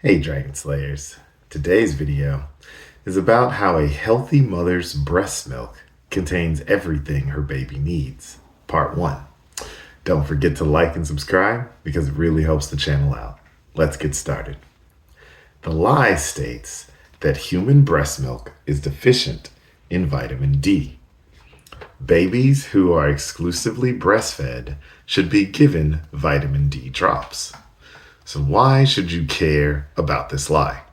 Hey Dragon Slayers. Today's video is about how a healthy mother's breast milk contains everything her baby needs. Part 1. Don't forget to like and subscribe because it really helps the channel out. Let's get started. The lie states that human breast milk is deficient in vitamin D. Babies who are exclusively breastfed should be given vitamin D drops. So why should you care about this lie?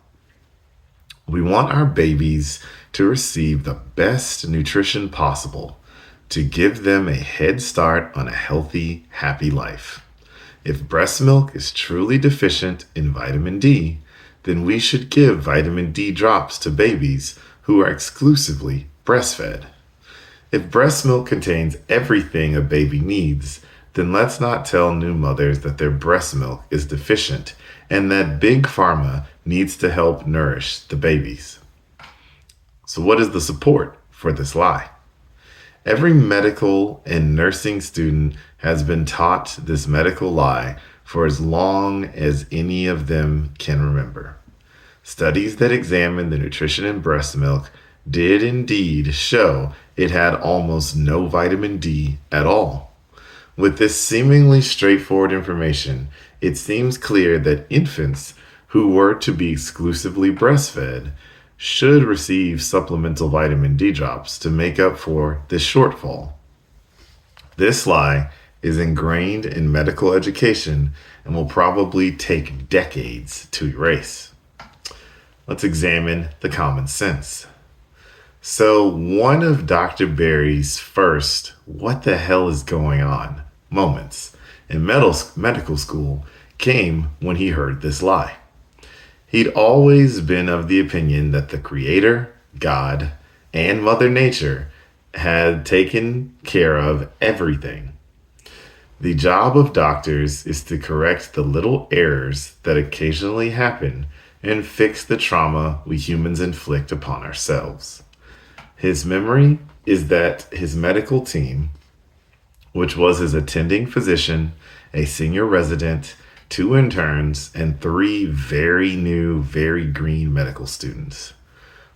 We want our babies to receive the best nutrition possible to give them a head start on a healthy, happy life. If breast milk is truly deficient in vitamin D, then we should give vitamin D drops to babies who are exclusively breastfed. If breast milk contains everything a baby needs, then let's not tell new mothers that their breast milk is deficient and that Big Pharma needs to help nourish the babies. So what is the support for this lie? Every medical and nursing student has been taught this medical lie for as long as any of them can remember. Studies that examine the nutrition in breast milk did indeed show it had almost no vitamin D at all. With this seemingly straightforward information, it seems clear that infants who were to be exclusively breastfed should receive supplemental vitamin D drops to make up for this shortfall. This lie is ingrained in medical education and will probably take decades to erase. Let's examine the common sense. So one of Dr. Berry's first "what the hell is going on" moments in medical school came when he heard this lie. He'd always been of the opinion that the Creator, God, and Mother Nature had taken care of everything. The job of doctors is to correct the little errors that occasionally happen and fix the trauma we humans inflict upon ourselves. His memory is that his medical team, which was his attending physician, a senior resident, 2 interns, and 3 very new, very green medical students,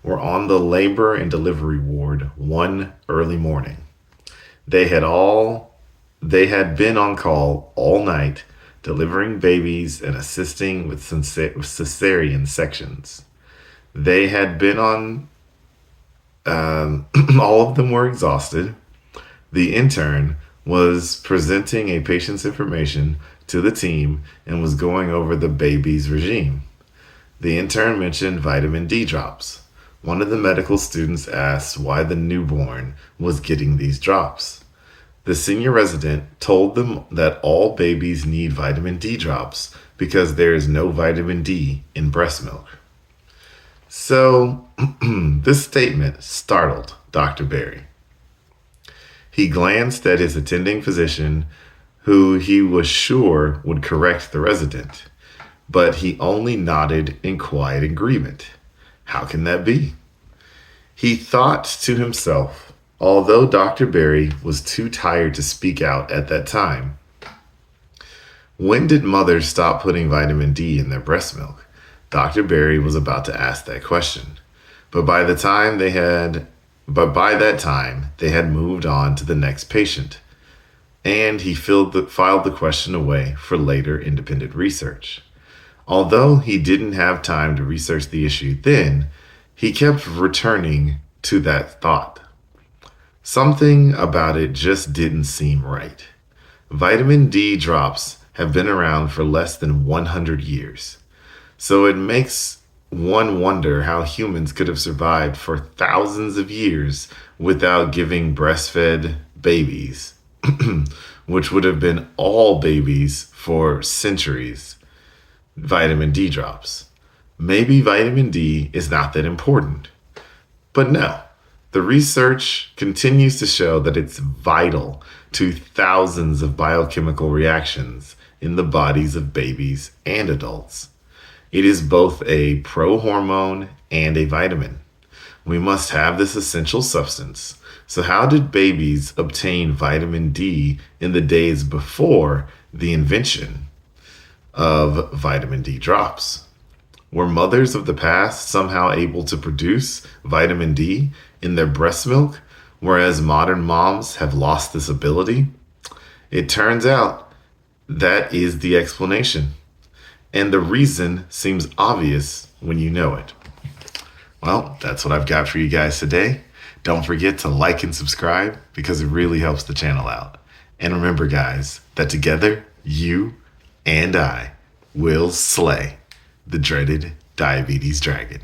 were on the labor and delivery ward one early morning. They had been on call all night, delivering babies and assisting with cesarean sections. They had been on all of them were exhausted. The intern was presenting a patient's information to the team and was going over the baby's regime. The intern mentioned vitamin D drops. One of the medical students asked why the newborn was getting these drops. The senior resident told them that all babies need vitamin D drops because there is no vitamin D in breast milk. So, this statement startled Dr. Berry. He glanced at his attending physician, who he was sure would correct the resident, but he only nodded in quiet agreement. How can that be? He thought to himself, although Dr. Berry was too tired to speak out at that time. When did mothers stop putting vitamin D in their breast milk? Dr. Berry was about to ask that question, but by that time they had moved on to the next patient, and he filed the question away for later independent research. Although he didn't have time to research the issue then, he kept returning to that thought. Something about it just didn't seem right. Vitamin D drops have been around for less than 100 years. So it makes one wonder how humans could have survived for thousands of years without giving breastfed babies, which would have been all babies for centuries, vitamin D drops. Maybe vitamin D is not that important. But no, the research continues to show that it's vital to thousands of biochemical reactions in the bodies of babies and adults. It is both a prohormone and a vitamin. We must have this essential substance. So how did babies obtain vitamin D in the days before the invention of vitamin D drops? Were mothers of the past somehow able to produce vitamin D in their breast milk, whereas modern moms have lost this ability? It turns out that is the explanation. And the reason seems obvious when you know it. Well, that's what I've got for you guys today. Don't forget to like and subscribe because it really helps the channel out. And remember, guys, that together, you and I will slay the dreaded diabetes dragon.